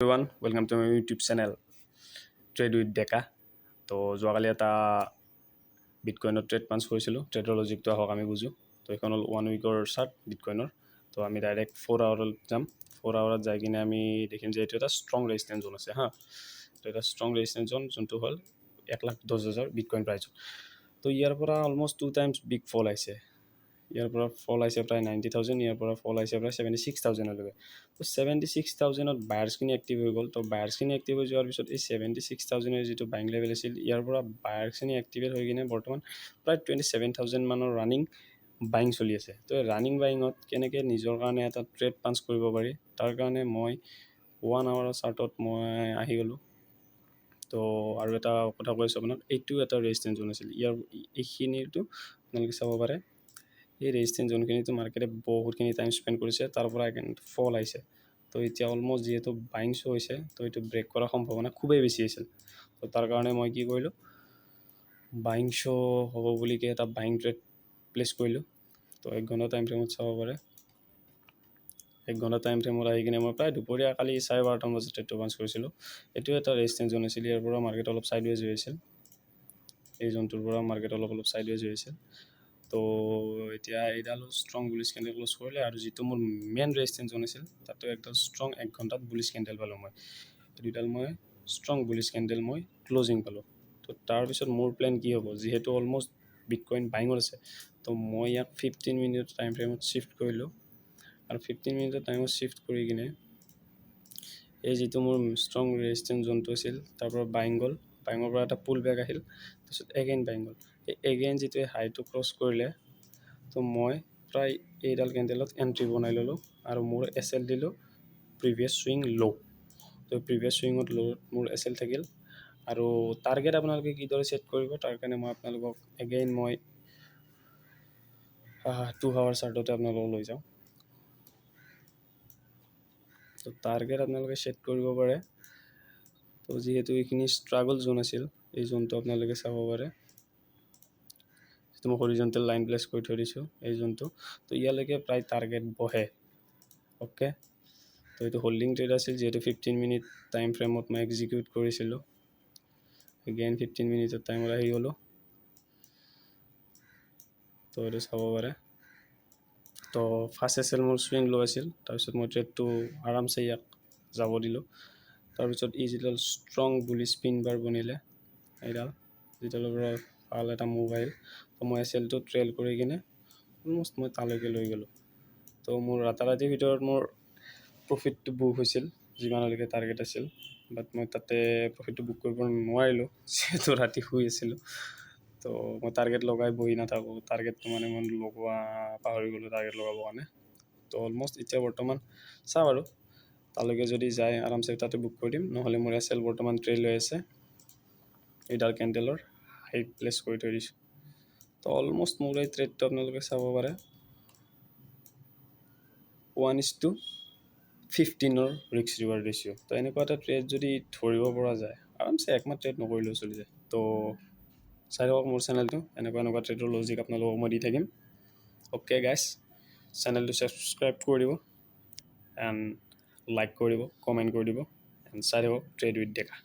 Everyone, welcome to my YouTube channel Trade with Deka. তো যোৱাকালি এটা বিটকইনৰ ট্ৰেড পাঞ্চ কৰিছিলোঁ, ট্ৰেডৰ লজিকটো আহক আমি বুজোঁ। তো এইখন হ'ল 1 উইকৰ চাৰ্ট বিটকইনৰ। তো আমি ডাইৰেক্ট 4 আৱাৰত যাম। 4 আৱাৰত যাই কিনে আমি দেখিম যে এইটো এটা ষ্ট্ৰং ৰেজিষ্টেঞ্চ জোন আছে হা। তো এটা ষ্ট্ৰং ৰেজিষ্টেঞ্চ জোন যোনটো হ'ল 1,10,000 বিটকইন প্ৰাইচত। তো ইয়াৰ পৰা অলমষ্ট 2 টাইমছ বিগ ফল আহিছে। ইয়াৰ পৰা ফল আহিছে প্ৰায় 90,000, ইয়াৰ পৰা ফল আহিছে প্ৰায় 76,000লৈকে। তো 76,000ত বায়াৰ্ছখিনি এক্টিভ হৈ গ'ল। তো বায়াৰ্ছখিনি এক্টিভ হৈ যোৱাৰ পিছত এই 76,000ৰ যিটো বাইং লেভেল আছিল, ইয়াৰ পৰা বায়াৰ্ছখিনি এক্টিভেট হৈ কিনে বৰ্তমান প্ৰায় 27,000 মানৰ ৰানিং বাইং চলি আছে। তো ৰানিং বাইঙত কেনেকৈ নিজৰ কাৰণে এটা ট্ৰেড পাঞ্চ কৰিব পাৰি, তাৰ কাৰণে মই 1 আৱাৰৰ চাৰ্টত মই আহি গ'লোঁ। তো আৰু এটা কথা কৈছোঁ আপোনাক, এইটো এটা ৰেজিষ্টেঞ্চ জোন আছিল। এইখিনিতো আপোনালোকে চাব পাৰে, এই ৰেজিষ্টেঞ্চ জোনখিনিতো মাৰ্কেটে বহুতখিনি টাইম স্পেণ্ড কৰিছে, তাৰ পৰা ফল আহিছে। তো এতিয়া অলমষ্ট যিহেতু বাইং শ্ব' হৈছে, তো এইটো ব্ৰেক কৰাৰ সম্ভাৱনা খুবেই বেছি আছিল। তো তাৰ কাৰণে মই কি কৰিলোঁ, বাইং শ্ব' হ'ব বুলিকে এটা বাইং ট্ৰেড প্লেচ কৰিলোঁ। তো 1 ঘণ্টা টাইম ফ্ৰেমত চাব পাৰে, 1 ঘণ্টা টাইম ফ্ৰেমত আহি কিনে মই প্ৰায় দুপৰীয়া কালি 12:30 বজাত ট্ৰেডটো পাঞ্চ কৰিছিলোঁ। এইটো এটা ৰেজিষ্টেঞ্চ জোন আছিল, ইয়াৰ পৰা মাৰ্কেট অলপ ছাইডৱেজ হৈ আছিল। এই জোনটোৰ পৰা মাৰ্কেট অলপ ছাইডৱেজ হৈ আছিল। তো এতিয়া এইডাল ষ্ট্ৰং বুলিছ কেণ্ডেল ক্ল'জ কৰিলে, আৰু যিটো মোৰ মেইন ৰেজিষ্টেঞ্চ জোন আছিল তাতো একদম ষ্ট্ৰং 1 ঘণ্টাত বুলিছ কেণ্ডেল পালোঁ মই। দুইডাল মই ষ্ট্ৰং বুলিছ কেণ্ডেল মই ক্ল'জিং পালোঁ। তো তাৰপিছত মোৰ প্লেন কি হ'ব, যিহেতু অলমষ্ট বিটকইন বাইঙত আছে, তো মই ইয়াক 15 মিনিট টাইম ফ্ৰেমত শ্বিফ্ট কৰিলোঁ। আৰু 15 মিনিটৰ টাইমত শ্বিফ্ট কৰি কিনে এই যিটো মোৰ ষ্ট্ৰং ৰেজিষ্টেঞ্চ জোনটো আছিল, তাৰ পৰা বাইং গ'ল, বাইঙৰ পৰা এটা পুল বেক আহিল, তাৰপিছত এগেইন বাইং গ'ল। এই এগেইন যিটো হাইটো ক্ৰছ কৰিলে, তো মই প্ৰায় এইডাল কেণ্ডেলত এণ্ট্ৰি বনাই ল'লোঁ আৰু মোৰ এছ এল দিলোঁ প্ৰিভিয়াছ ছুইং ল'। তো প্ৰিভিয়াছ ছুইঙত ল' মোৰ এছ এল থাকিল। আৰু টাৰ্গেট আপোনালোকে কিদৰে ছেট কৰিব, তাৰ কাৰণে মই আপোনালোকক এগেইন মই 2 আৱাৰ চাৰ্টতে আপোনালোকক লৈ যাওঁ। তো টাৰ্গেট আপোনালোকে ছেট কৰিব পাৰে। তো যিহেতু এইখিনি ষ্ট্ৰাগল জোন আছিল, এই জোনটো আপোনালোকে চাব পাৰে, যিটো মই হৰিজণ্টেল লাইন প্লেচ কৰি থৈ দিছোঁ, এই জোনটো। তো ইয়ালৈকে প্ৰায় টাৰ্গেট বহে। অ'কে, তো এইটো হোল্ডিং ট্ৰেড আছিল, যিহেতু 15 মিনিট টাইম ফ্ৰেমত মই এক্সিকিউট কৰিছিলোঁ। এগেইন 15 মিনিটৰ টাইমত আহি গ'লোঁ। তো এইটো চাব পাৰে। তো ফাৰ্ষ্ট এছ এল মোৰ ছুইং ল' আছিল, তাৰপিছত মই ট্ৰেডটো আৰামছে ইয়াক যাব দিলোঁ। তাৰপিছত ই যিডাল ষ্ট্ৰং বুলি স্পিন বাৰ বনিলে, এইডাল যিডালৰ পৰা ভাল এটা মুভ আহিল, তো মই এছ এলটো ট্ৰেইল কৰি কিনে অলমষ্ট মই তালৈকে লৈ গ'লোঁ। তো মোৰ ৰাতাৰাতিৰ ভিতৰত মোৰ প্ৰফিটটো বুক হৈছিল, যিমানলৈকে টাৰ্গেট আছিল। বাট মই তাতে প্ৰফিটটো বুক কৰিব নোৱাৰিলোঁ, যিহেতু ৰাতি শুই আছিলোঁ। তো মই টাৰ্গেট লগাই বহি নাথাকোঁ, টাৰ্গেটটো মানে মই লগোৱা পাহৰি গ'লোঁ টাৰ্গেট লগাবৰ কাৰণে। তো অলমষ্ট এতিয়া বৰ্তমান চাওঁ আৰু তালৈকে যদি যায় আৰামছে তাতে বুক কৰি দিম, নহ'লে মোৰ এছ এল বৰ্তমান ট্ৰেইল হৈ আছে, এইডাল কেণ্ডেলৰ হাই প্লেচ কৰি থৈ দিছোঁ। তো অলমষ্ট মোৰ এই ট্ৰেডটো আপোনালোকে চাব পাৰে 1:15 ৰিস্ক ৰিৱাৰ্ড ৰেচিঅ'। তো এনেকুৱা এটা ট্ৰেড যদি ধৰিব পৰা যায়, আৰামছে একমাহ ট্ৰেড নকৰিলেও চলি যায়। তো চাই থাকক মোৰ চেনেলটো, এনেকুৱা ট্ৰেডৰ লজিক আপোনালোকক মই দি থাকিম। অ'কে গাইছ, চেনেলটো ছাবস্ক্ৰাইব কৰি দিব, এণ্ড লাইক কৰি দিব, কমেণ্ট কৰি দিব, এণ্ড চাই থাকক ট্ৰেড উইথ ডেকা।